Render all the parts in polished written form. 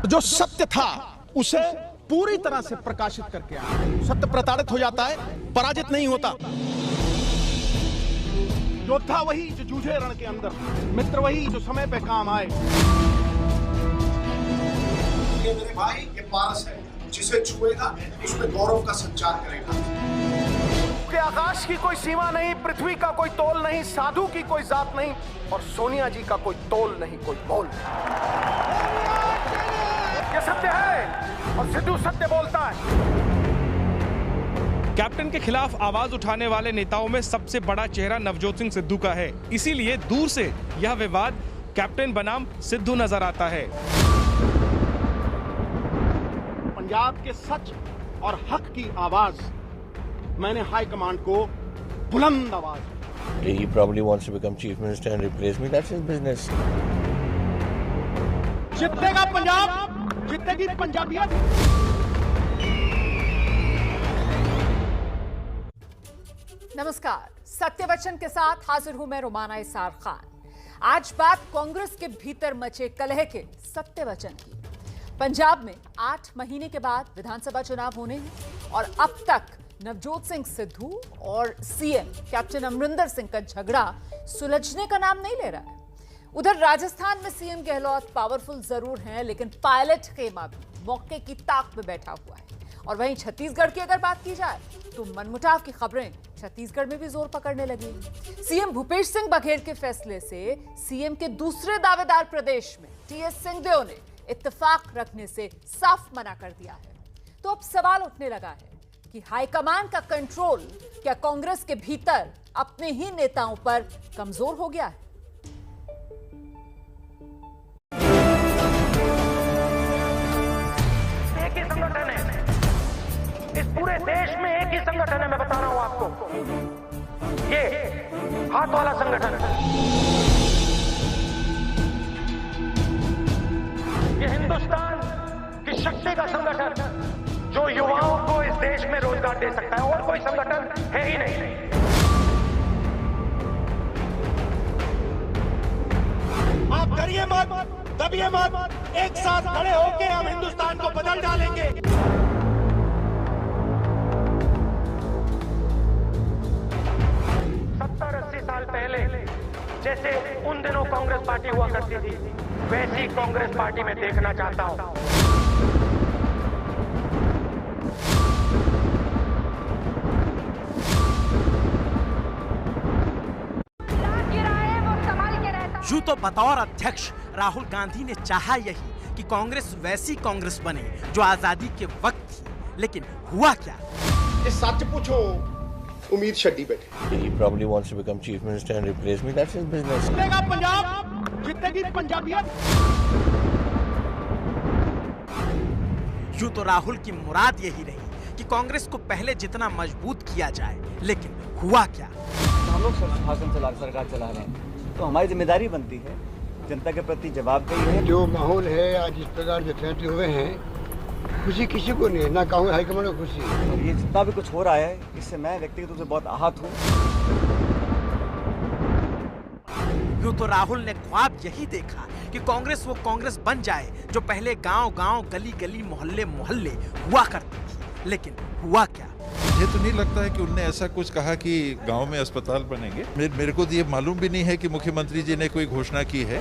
जो सत्य था उसे पूरी तरह से प्रकाशित करके आया। सत्य प्रताड़ित हो जाता है, पराजित नहीं होता। योद्धा वही जो जूझे रण के अंदर, मित्र वही जो समय पे काम आए। ये मेरे भाई, ये पारस है, जिसे छुएगा उसमें गौरव का संचार करेगा। कि आकाश की कोई सीमा नहीं, पृथ्वी का कोई तोल नहीं, साधु की कोई जात नहीं और सोनिया जी का कोई तोल नहीं, कोई मोल नहीं। ये सत्य है और सिद्धू सत्य बोलता है। कैप्टन के खिलाफ आवाज उठाने वाले नेताओं में सबसे बड़ा चेहरा नवजोत सिंह सिद्धू का है। इसीलिए दूर से यह विवाद कैप्टन बनाम सिद्धू नजर आता है। पंजाब के सच और हक की आवाज मैंने हाई कमांड को बुलंद आवाज। He probably wants to become chief minister and replace me. That's his business. जीतेगा पंजाब, जीतेगी पंजाबियत। नमस्कार, सत्य वचन के साथ हाजिर हूं मैं रोमाना इसार खान। आज बात कांग्रेस के भीतर मचे कलह के सत्य वचन की। पंजाब में 8 महीने के बाद विधानसभा चुनाव होने हैं और अब तक नवजोत सिंह सिद्धू और सीएम कैप्टन अमरिंदर सिंह का झगड़ा सुलझने का नाम नहीं ले रहा है। उधर राजस्थान में सीएम गहलोत पावरफुल जरूर हैं, लेकिन पायलट खेमा भी मौके की ताक में बैठा हुआ है। और वहीं छत्तीसगढ़ की अगर बात की जाए तो मनमुटाव की खबरें छत्तीसगढ़ में भी जोर पकड़ने लगी। सीएम भूपेश सिंह बघेल के फैसले से सीएम के दूसरे दावेदार प्रदेश में टीएस सिंहदेव ने इत्तेफाक रखने से साफ मना कर दिया है। तो अब सवाल उठने लगा है कि हाईकमान का कंट्रोल क्या कांग्रेस के भीतर अपने ही नेताओं पर कमजोर हो गया है? एक ही संगठन है, इस पूरे देश में एक ही संगठन है। मैं बता रहा हूं आपको, ये हाथ वाला संगठन है। ये हिंदुस्तान की शक्ति का संगठन जो युवाओं को इस देश में रोजगार दे सकता है, और कोई संगठन है ही नहीं। आप डरिए मत, दबिए मत, एक साथ खड़े होकर हम हिंदुस्तान को बदल डालेंगे। 70-80 साल पहले जैसे उन दिनों कांग्रेस पार्टी हुआ करती थी, वैसी कांग्रेस पार्टी में देखना चाहता हूं। यूं तो बतौर अध्यक्ष राहुल गांधी ने चाहा यही कि कांग्रेस वैसी कांग्रेस बने जो आजादी के वक्त थी, लेकिन हुआ क्या? ये सच पूछो, उम्मीद छड्डी बैठे। He probably wants to become chief minister and replace me. That's his business. जीतेगा पंजाब, जीतेगी पंजाबियत। यूं तो राहुल की मुराद यही रही कि कांग्रेस को पहले जितना मजबूत किया जाए, लेकिन हुआ क्या? हम लोग सरकार चला रहे हैं तो हमारी जिम्मेदारी बनती है जनता के प्रति जवाबदेही है। जो माहौल है आज इस प्रकार जो फैसले हुए हैं, खुशी किसी को नहीं है, ना कहूँ हाईकमान को खुशी। और ये जितना भी कुछ हो रहा है, इससे मैं व्यक्तिगत रूप से बहुत आहत हूँ। यूं तो राहुल ने ख्वाब यही देखा कि कांग्रेस वो कांग्रेस बन जाए जो पहले गांव-गांव, गली-गली, मोहल्ले-मोहल्ले हुआ करती थी, लेकिन हुआ क्या? मुझे तो नहीं लगता है कि उनने ऐसा कुछ कहा कि गांव में अस्पताल बनेंगे। मेरे को तो ये मालूम भी नहीं है कि मुख्यमंत्री जी ने कोई घोषणा की है।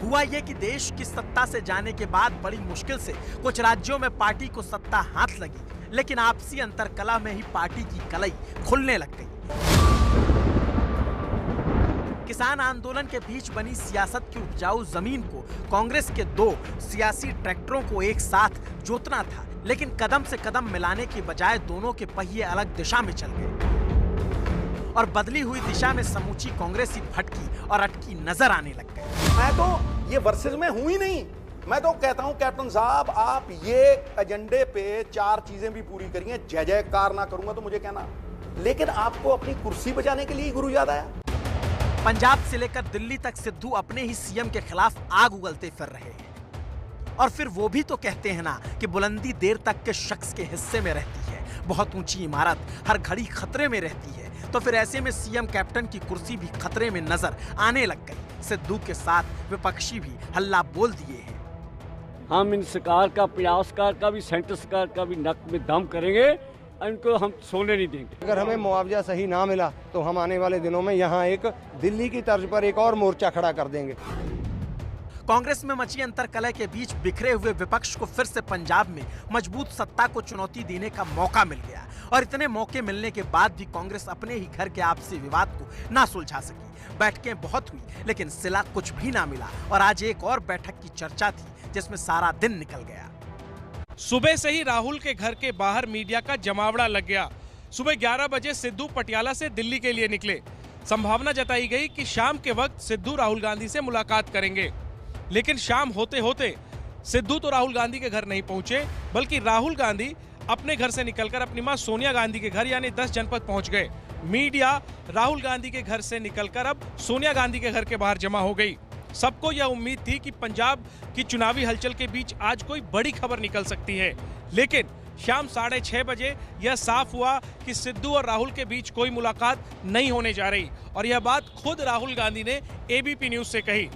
हुआ ये कि देश की सत्ता से जाने के बाद बड़ी मुश्किल से कुछ राज्यों में पार्टी को सत्ता हाथ लगी, लेकिन आपसी अंतरकलह में ही पार्टी की कलई खुलने लग गई। किसान आंदोलन के बीच बनी सियासत की उपजाऊ जमीन को कांग्रेस के 2 सियासी ट्रैक्टरों को एक साथ जोतना था, लेकिन कदम से कदम मिलाने की बजाय दोनों के पहिए अलग दिशा में चल गए और बदली हुई दिशा में समूची कांग्रेस ही भटकी और अटकी नजर आने लग गई। मैं तो ये वर्सेस में हूं ही नहीं। मैं तो कहता हूं कैप्टन साहब, आप ये एजेंडे पे 4 चीजें भी पूरी करिए। जय जयकार ना करूंगा तो मुझे कहना, लेकिन आपको अपनी कुर्सी बचाने के लिए गुरु याद आया। पंजाब से लेकर दिल्ली तक सिद्धू अपने ही सीएम के खिलाफ आग उगलते फिर रहे हैं और फिर वो भी तो कहते हैं ना कि बुलंदी देर तक के शख्स के हिस्से में रहती है, बहुत ऊंची इमारत हर घड़ी खतरे में रहती है। तो फिर ऐसे में सीएम कैप्टन की कुर्सी भी खतरे में नजर आने लग गई। सिद्धू के साथ विपक्षी भी हल्ला बोल दिए हैं। हम इन सरकार का, प्रयास सरकार का भी, सेंटर सरकार का भी नक में दम करेंगे, इनको हम सोने नहीं देंगे। अगर हमें मुआवजा सही ना मिला तो हम आने वाले दिनों में यहाँ एक दिल्ली की तर्ज पर एक और मोर्चा खड़ा कर देंगे। कांग्रेस में मची अंतरकलह के बीच बिखरे हुए विपक्ष को फिर से पंजाब में मजबूत सत्ता को चुनौती देने का मौका मिल गया और इतने मौके मिलने के बाद भी कांग्रेस अपने ही घर के आपसी विवाद को ना सुलझा सकी। बैठकें बहुत हुई लेकिन सिला कुछ भी ना मिला और आज एक और बैठक की चर्चा थी जिसमें सारा दिन निकल गया। सुबह से ही राहुल के घर के बाहर मीडिया का जमावड़ा लग गया। सुबह 11 बजे सिद्धू पटियाला से दिल्ली के लिए निकले। संभावना जताई गई कि शाम के वक्त सिद्धू राहुल गांधी से मुलाकात करेंगे, लेकिन शाम होते होते सिद्धू तो राहुल गांधी के घर नहीं पहुंचे, बल्कि राहुल गांधी अपने घर से निकलकर अपनी मां सोनिया गांधी के घर यानी 10 जनपद पहुंच गए। मीडिया राहुल गांधी के घर से निकलकर अब सोनिया गांधी के घर के बाहर जमा हो गई। सबको यह उम्मीद थी कि पंजाब की चुनावी हलचल के बीच आज कोई बड़ी खबर निकल सकती है, लेकिन शाम 6:30 बजे यह साफ हुआ कि सिद्धू और राहुल के बीच कोई मुलाकात नहीं होने जा रही और यह बात खुद राहुल गांधी ने एबीपी न्यूज से कही।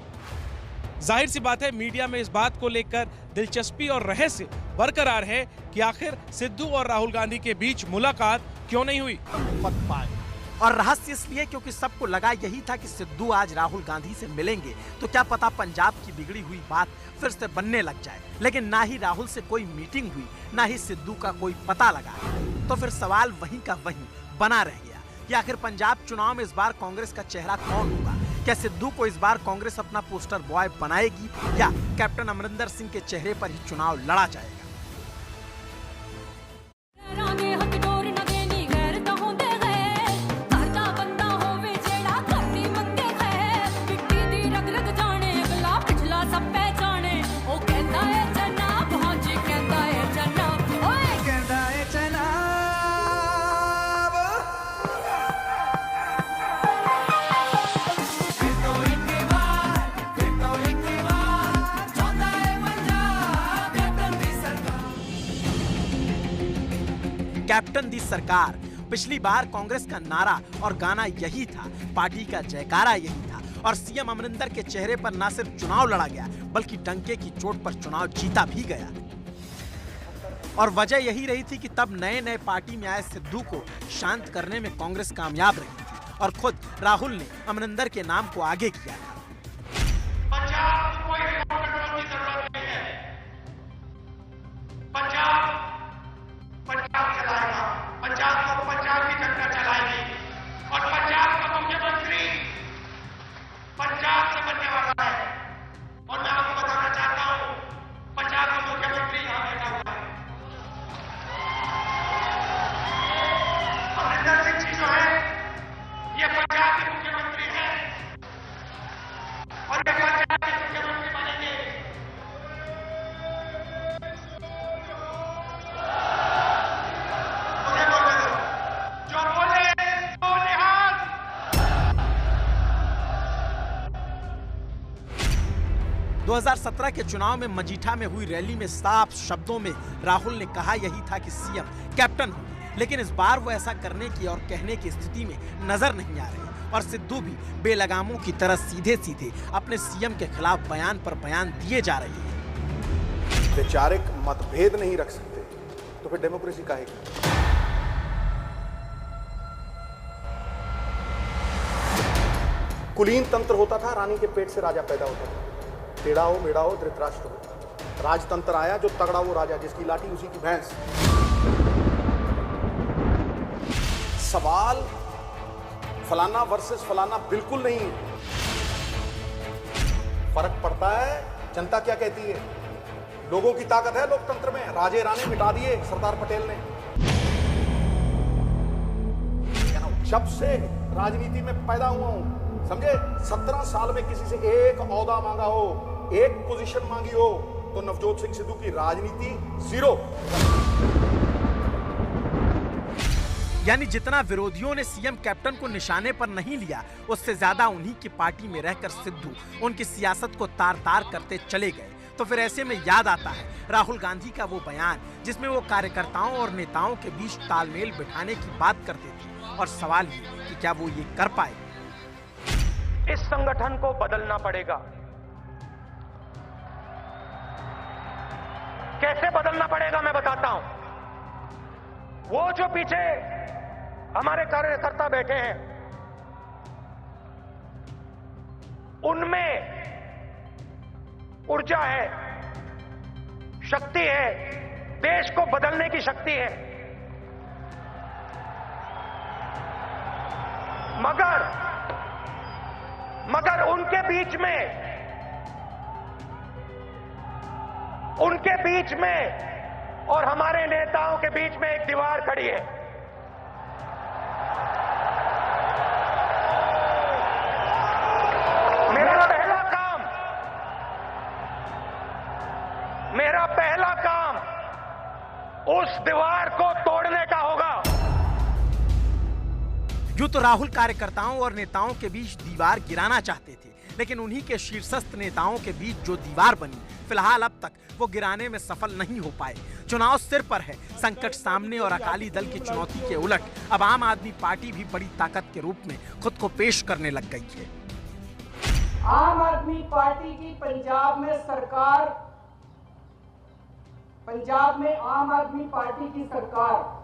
जाहिर सी बात है, मीडिया में इस बात को लेकर दिलचस्पी और रहस्य बरकरार है कि आखिर सिद्धू और राहुल गांधी के बीच मुलाकात क्यों नहीं हुई। और रहस्य इसलिए क्योंकि सबको लगा यही था कि सिद्धू आज राहुल गांधी से मिलेंगे तो क्या पता पंजाब की बिगड़ी हुई बात फिर से बनने लग जाए, लेकिन ना ही राहुल से कोई मीटिंग हुई, ना ही सिद्धू का कोई पता लगा। तो फिर सवाल वहीं का वहीं बना रह गया कि आखिर पंजाब चुनाव में इस बार कांग्रेस का चेहरा कौन होगा। क्या सिद्धू को इस बार कांग्रेस अपना पोस्टर बॉय बनाएगी या कैप्टन अमरिंदर सिंह के चेहरे पर ही चुनाव लड़ा जाएगा। कैप्टन दी सरकार, पिछली बार कांग्रेस का नारा और गाना यही था, पार्टी का जयकारा यही था और सीएम अमरिंदर के चेहरे पर न सिर्फ चुनाव लड़ा गया बल्कि डंके की चोट पर चुनाव जीता भी गया। और वजह यही रही थी कि तब नए नए पार्टी में आए सिद्धू को शांत करने में कांग्रेस कामयाब रही थी और खुद राहुल ने अमरिंदर के नाम को आगे किया था। पंजाब को कोई रिमोट कंट्रोल की जरूरत नहीं है। पंजाब चलाएगा, पंजाब को पंजाब की जनता चलाएगी और पंजाब का मुख्यमंत्री पंजाब से बनने वाला है। और मैं आपको बताना चाहता हूं, पंजाब का मुख्यमंत्री यहां बैठा हुआ है। अमरिंदर सिंह जी जो है ये पंजाब के मुख्यमंत्री हैं और ये पंजाब के मुख्यमंत्री बनेंगे। जो बोले वो निहाल। 2017 के चुनाव में मजीठा में हुई रैली में साफ शब्दों में राहुल ने कहा यही था कि सीएम कैप्टन हो, लेकिन इस बार वो ऐसा करने की और कहने की स्थिति में नजर नहीं आ रहे और सिद्धू भी बेलगामों की तरह सीधे सीधे अपने सीएम के खिलाफ बयान पर बयान दिए जा रहे हैं। वैचारिक मतभेद नहीं रख सकते तो फिर डेमोक्रेसी काहे की? कुलीन तंत्र होता था, रानी के पेट से राजा पैदा होता था। टेढ़ा हो मेढ़ा हो धृतराष्ट्र हो। राजतंत्र आया, जो तगड़ा वो राजा, जिसकी लाठी उसी की भैंस। सवाल फलाना वर्सेस फलाना बिल्कुल नहीं। फर्क पड़ता है जनता क्या कहती है। लोगों की ताकत है लोकतंत्र में। राजे रानी मिटा दिए सरदार पटेल ने। जब से राजनीति में पैदा हुआ हूं, समझे, 17 साल में किसी से एक ओहदा मांगा हो, एक पोजीशन मांगी हो, तो नवजोत सिंह सिद्धू की राजनीति जीरो। यानी जितना विरोधियों ने सीएम कैप्टन को निशाने पर नहीं लिया, उससे ज्यादा उन्हीं की पार्टी में रहकर सिद्धू उनकी सियासत को तार तार करते चले गए। तो फिर ऐसे में याद आता है राहुल गांधी का वो बयान जिसमें वो कार्यकर्ताओं और नेताओं के बीच तालमेल बिठाने की बात करते थे। और सवाल ये कि क्या वो ये कर पाए। इस संगठन को बदलना पड़ेगा। कैसे बदलना पड़ेगा मैं बताता हूं। वो जो पीछे हमारे कार्यकर्ता बैठे हैं, उनमें ऊर्जा है, शक्ति है, देश को बदलने की शक्ति है। मगर उनके बीच में और हमारे नेताओं के बीच में एक दीवार खड़ी है। मेरा पहला काम उस दीवार को तोड़ने का होगा। यूं तो राहुल कार्यकर्ताओं और नेताओं के बीच दीवार गिराना चाहते थे, लेकिन उन्हीं के शीर्षस्थ नेताओं के बीच जो दीवार बनी, फिलहाल अब तक वो गिराने में सफल नहीं हो पाए। चुनाव सिर पर है, संकट सामने और अकाली दल की चुनौती के उलट अब आम आदमी पार्टी भी बड़ी ताकत के रूप में खुद को पेश करने लग गई है। आम आदमी पार्टी की पंजाब में आम आदमी पार्टी की सरकार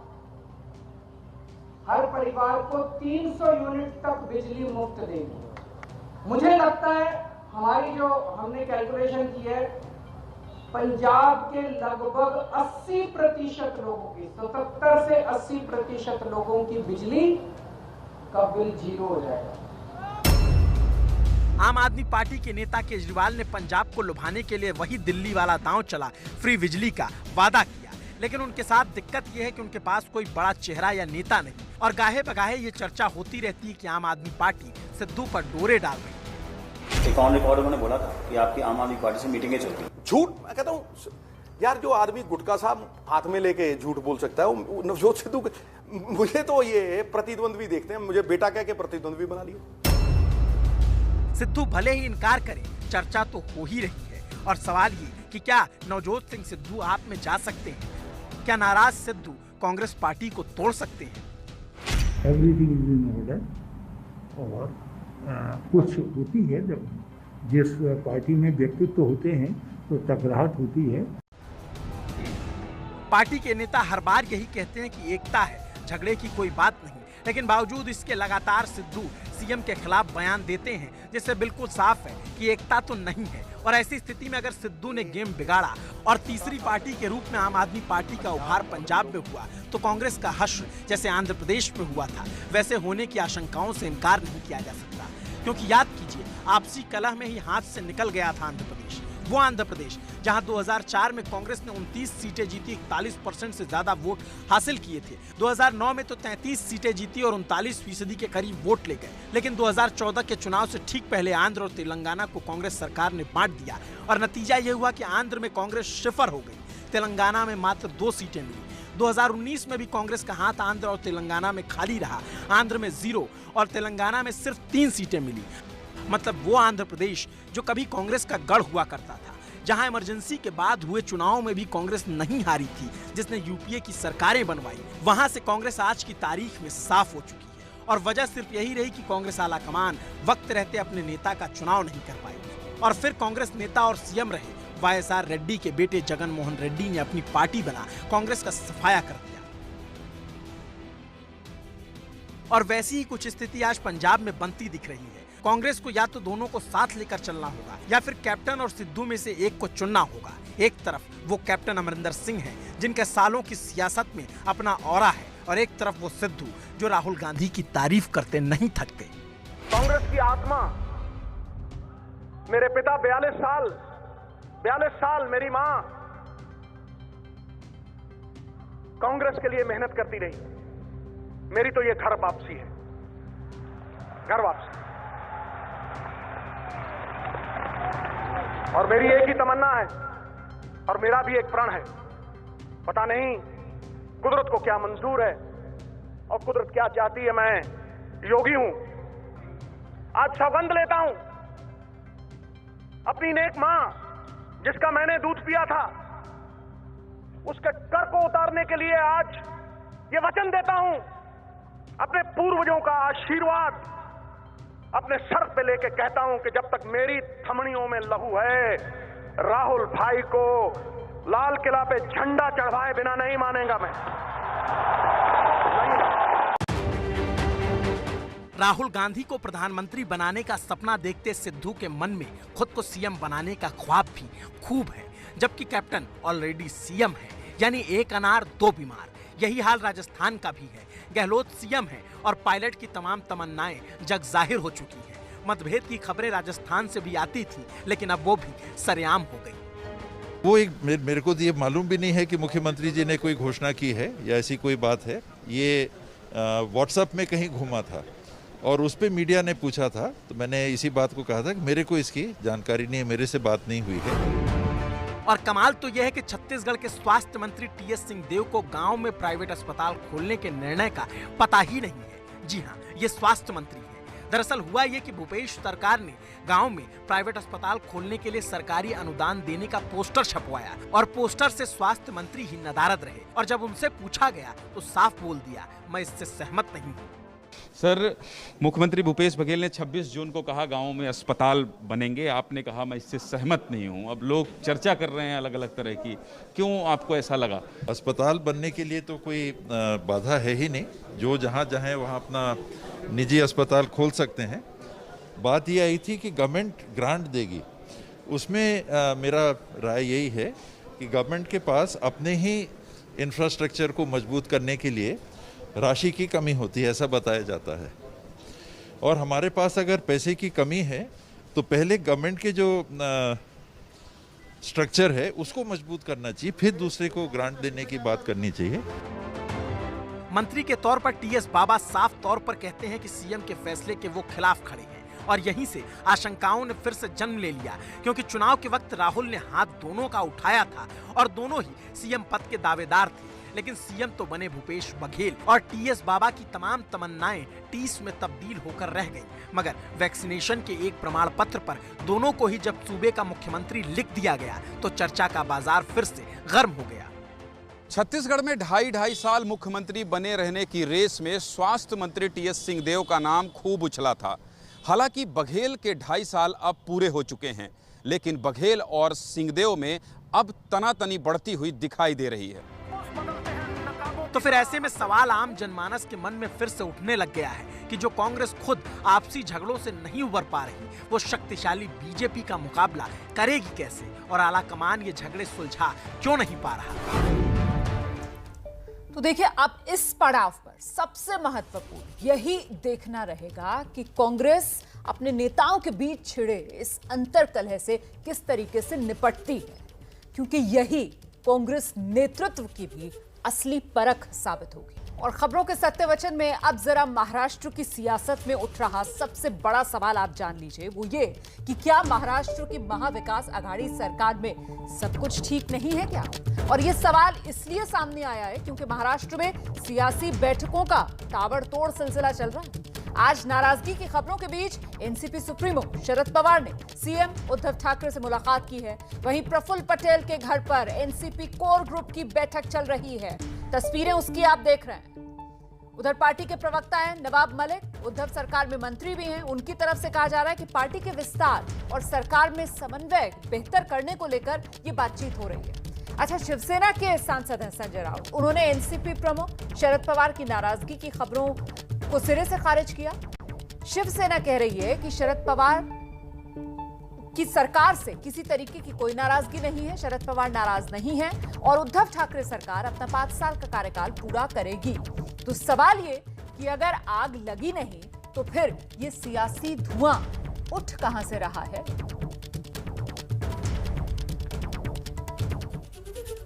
हर परिवार को 300 यूनिट तक बिजली मुफ्त देगी। मुझे लगता है हमारी जो हमने कैलकुलेशन की है, पंजाब के लगभग 80% लोगों की, 77 से 80% लोगों की बिजली का बिल 0 हो जाएगा। आम आदमी पार्टी के नेता केजरीवाल ने पंजाब को लुभाने के लिए वही दिल्ली वाला दांव चला, फ्री बिजली का वादा किया। लेकिन उनके साथ दिक्कत यह है कि उनके पास कोई बड़ा चेहरा या नेता नहीं, और गाहे बगाहे ये चर्चा होती रहती है कि आम आदमी पार्टी सिद्धू पर डोरे डाल रही है। एक ऑन रिकॉर्ड उन्होंने बोला था कि आपकी आम आदमी पार्टी से मीटिंगें चलती हैं। झूठ, मैं कहता हूँ यार, जो आदमी गुटखा साहब हाथ में लेके झूठ बोल सकता है वो नवजोत सिद्धू। मुझे तो ये प्रतिद्वंद्वी देखते हैं, मुझे बेटा कह के प्रतिद्वंद्वी बना लिया। सिद्धू भले ही इनकार करे, चर्चा तो हो ही रही है। और सवाल ये कि क्या नवजोत सिंह सिद्धू आप में जा सकते हैं? क्या नाराज सिद्धू कांग्रेस पार्टी को तोड़ सकते हैं? Everything is in order. और कुछ होती है, जब जिस पार्टी में व्यक्तित्व होते हैं तो टकराहट होती है। पार्टी के नेता हर बार यही कहते हैं कि एकता है, झगड़े की कोई बात नहीं, लेकिन बावजूद इसके लगातार सिद्धू सीएम के खिलाफ बयान देते हैं, जिससे बिल्कुल साफ है कि एकता तो नहीं है। और ऐसी स्थिति में अगर सिद्धू ने गेम बिगाड़ा और तीसरी पार्टी के रूप में आम आदमी पार्टी का उभार पंजाब में हुआ, तो कांग्रेस का हश्र जैसे आंध्र प्रदेश में हुआ था वैसे होने की आशंकाओं से इनकार नहीं किया जा सकता। क्योंकि याद कीजिए, आपसी कलह में ही हाथ से निकल गया था आंध्र प्रदेश। वो आंध्र प्रदेश जहां 2004 में कांग्रेस ने 29 सीटें जीती, 41% से ज्यादा वोट हासिल किए थे। 2009 में तो 33 सीटें जीती और 39% के करीब वोट ले गए। लेकिन 2014 के चुनाव से ठीक पहले आंध्र और तेलंगाना को कांग्रेस सरकार ने बांट दिया, और नतीजा ये हुआ कि आंध्र में कांग्रेस शिफर हो गई, तेलंगाना में मात्र 2 सीटें मिली। 2019 में भी कांग्रेस का हाथ आंध्र और तेलंगाना में खाली रहा, आंध्र में 0 और तेलंगाना में सिर्फ 3 सीटें मिली। मतलब वो आंध्र प्रदेश जो कभी कांग्रेस का गढ़ हुआ करता था, जहां इमरजेंसी के बाद हुए चुनाव में भी कांग्रेस नहीं हारी थी, जिसने यूपीए की सरकारें बनवाई, वहां से कांग्रेस आज की तारीख में साफ हो चुकी है। और वजह सिर्फ यही रही कि कांग्रेस आलाकमान वक्त रहते अपने नेता का चुनाव नहीं कर पाई। और फिर कांग्रेस नेता और सीएम रहे वाईएसआर रेड्डी के बेटे जगन मोहन रेड्डी ने अपनी पार्टी बना कांग्रेस का सफाया कर दिया। और वैसी ही कुछ स्थिति आज पंजाब में बनती दिख रही है। कांग्रेस को या तो दोनों को साथ लेकर चलना होगा, या फिर कैप्टन और सिद्धू में से एक को चुनना होगा। एक तरफ वो कैप्टन अमरिंदर सिंह हैं, जिनके सालों की सियासत में अपना ऑरा है, और एक तरफ वो सिद्धू जो राहुल गांधी की तारीफ करते नहीं थकते। कांग्रेस की आत्मा, मेरे पिता 42 साल मेरी मां कांग्रेस के लिए मेहनत करती रही। मेरी तो ये घर वापसी है, घर वापसी। और मेरी एक ही तमन्ना है, और मेरा भी एक प्रण है। पता नहीं कुदरत को क्या मंजूर है और कुदरत क्या चाहती है। मैं योगी हूं, आज सौगंध लेता हूं अपनी नेक मां जिसका मैंने दूध पिया था, उसके कर को उतारने के लिए आज ये वचन देता हूं, अपने पूर्वजों का आशीर्वाद अपने सर पे लेके कहता हूं कि जब तक मेरी थमनियों में लहू है, राहुल भाई को लाल किला पे झंडा चढ़वाए बिना नहीं मानेगा मैं। राहुल गांधी को प्रधानमंत्री बनाने का सपना देखते सिद्धू के मन में खुद को सीएम बनाने का ख्वाब भी खूब है, जबकि कैप्टन ऑलरेडी सीएम है, यानी एक अनार दो बीमार। यही हाल राजस्थान का भी है। गहलोत सीएम है और पायलट की तमाम तमन्नाएं जग जाहिर हो चुकी हैं। मतभेद की खबरें राजस्थान से भी आती थी, लेकिन अब वो भी सरेआम हो गई। वो एक मेरे को ये मालूम भी नहीं है कि मुख्यमंत्री जी ने कोई घोषणा की है या ऐसी कोई बात है। ये व्हाट्सएप में कहीं घूमा था और उस पर मीडिया ने पूछा था, तो मैंने इसी बात को कहा था कि मेरे को इसकी जानकारी नहीं है, मेरे से बात नहीं हुई है। और कमाल तो यह है कि छत्तीसगढ़ के स्वास्थ्य मंत्री टीएस सिंहदेव को गांव में प्राइवेट अस्पताल खोलने के निर्णय का पता ही नहीं है। जी हां, ये स्वास्थ्य मंत्री है। दरअसल हुआ ये कि भूपेश सरकार ने गांव में प्राइवेट अस्पताल खोलने के लिए सरकारी अनुदान देने का पोस्टर छपवाया और पोस्टर से स्वास्थ्य मंत्री ही नदारद रहे, और जब उनसे पूछा गया तो साफ बोल दिया, मैं इससे सहमत नहीं हूँ। सर, मुख्यमंत्री भूपेश बघेल ने 26 जून को कहा गांवों में अस्पताल बनेंगे, आपने कहा मैं इससे सहमत नहीं हूं। अब लोग चर्चा कर रहे हैं अलग अलग तरह की, क्यों आपको ऐसा लगा? अस्पताल बनने के लिए तो कोई बाधा है ही नहीं, जो जहां है वहां अपना निजी अस्पताल खोल सकते हैं। बात ये आई थी कि गवर्नमेंट ग्रांट देगी, उसमें मेरा राय यही है कि गवर्नमेंट के पास अपने ही इंफ्रास्ट्रक्चर को मजबूत करने के लिए राशि की कमी होती है, ऐसा बताया जाता है। और हमारे पास अगर पैसे की कमी है तो पहले गवर्नमेंट के जो स्ट्रक्चर है उसको मजबूत करना चाहिए, फिर दूसरे को ग्रांट देने की बात करनी चाहिए। मंत्री के तौर पर टीएस बाबा साफ तौर पर कहते हैं कि सीएम के फैसले के वो खिलाफ खड़े हैं, और यहीं से आशंकाओं ने फिर से जन्म ले लिया, क्योंकि चुनाव के वक्त राहुल ने हाथ दोनों का उठाया था और दोनों ही सीएम पद के दावेदार थे। लेकिन सीएम तो बने भूपेश बघेल और टीएस बाबा की तमाम तमन्नाएं टीस में तब्दील होकर रह गईं। मगर वैक्सीनेशन के एक प्रमाण पत्र पर दोनों को ही जब सूबे का मुख्यमंत्री लिख दिया गया तो चर्चा का बाजार फिर से गर्म हो गया। छत्तीसगढ़ में ढाई साल मुख्यमंत्री बने रहने की रेस में स्वास्थ्य मंत्री टीएस सिंहदेव का नाम खूब उछला था। हालांकि बघेल के 2.5 साल अब पूरे हो चुके हैं, लेकिन बघेल और सिंहदेव में अब तनातनी बढ़ती हुई दिखाई दे रही है। तो फिर ऐसे में सवाल आम जनमानस के मन में फिर से उठने लग गया है कि जो कांग्रेस खुद आपसी झगड़ों से नहीं उबर पा रही, वो शक्तिशाली बीजेपी का मुकाबला करेगी कैसे, और आला कमान ये झगड़े सुलझा क्यों नहीं पा रहा। तो देखिए, अब इस पड़ाव पर सबसे महत्वपूर्ण यही देखना रहेगा कि कांग्रेस अपने नेताओं के बीच छिड़े इस अंतर्कलह से किस तरीके से निपटती है, क्योंकि यही कांग्रेस नेतृत्व की भी असली परख साबित होगी। और खबरों के सत्य वचन में अब जरा महाराष्ट्र की सियासत में उठ रहा सबसे बड़ा सवाल आप जान लीजिए, वो ये कि क्या महाराष्ट्र की महाविकास आघाड़ी सरकार में सब कुछ ठीक नहीं है क्या? और ये सवाल इसलिए सामने आया है क्योंकि महाराष्ट्र में सियासी बैठकों का ताबड़तोड़ सिलसिला चल रहा है। आज नाराजगी की खबरों के बीच एनसीपी सुप्रीमो शरद पवार ने सीएम उद्धव ठाकरे से मुलाकात की है। वहीं प्रफुल्ल पटेल के घर पर एनसीपी कोर ग्रुप की बैठक चल रही है। तस्वीरें उसकी आप देख रहे हैं। उधर पार्टी के प्रवक्ता हैं नवाब मलिक, उद्धव सरकार में मंत्री भी हैं। उनकी तरफ से कहा जा रहा है कि पार्टी के विस्तार और सरकार में समन्वय बेहतर करने को लेकर ये बातचीत हो रही है। अच्छा, शिवसेना के सांसद हैं संजय राउत, उन्होंने एनसीपी प्रमुख शरद पवार की नाराजगी की खबरों को सिरे से खारिज किया। शिवसेना कह रही है कि शरद पवार की सरकार से किसी तरीके की कोई नाराजगी नहीं है, शरद पवार नाराज नहीं है और उद्धव ठाकरे सरकार अपना 5 साल का कार्यकाल पूरा करेगी। तो सवाल ये कि अगर आग लगी नहीं तो फिर ये सियासी धुआं उठ कहां से रहा है?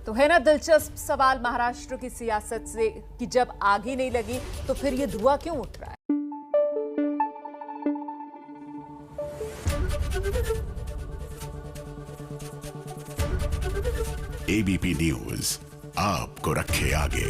तो है ना दिलचस्प सवाल महाराष्ट्र की सियासत से कि जब आग ही नहीं लगी तो फिर ये धुआं क्यों उठ रहा है? एबीपी न्यूज आपको रखे आगे।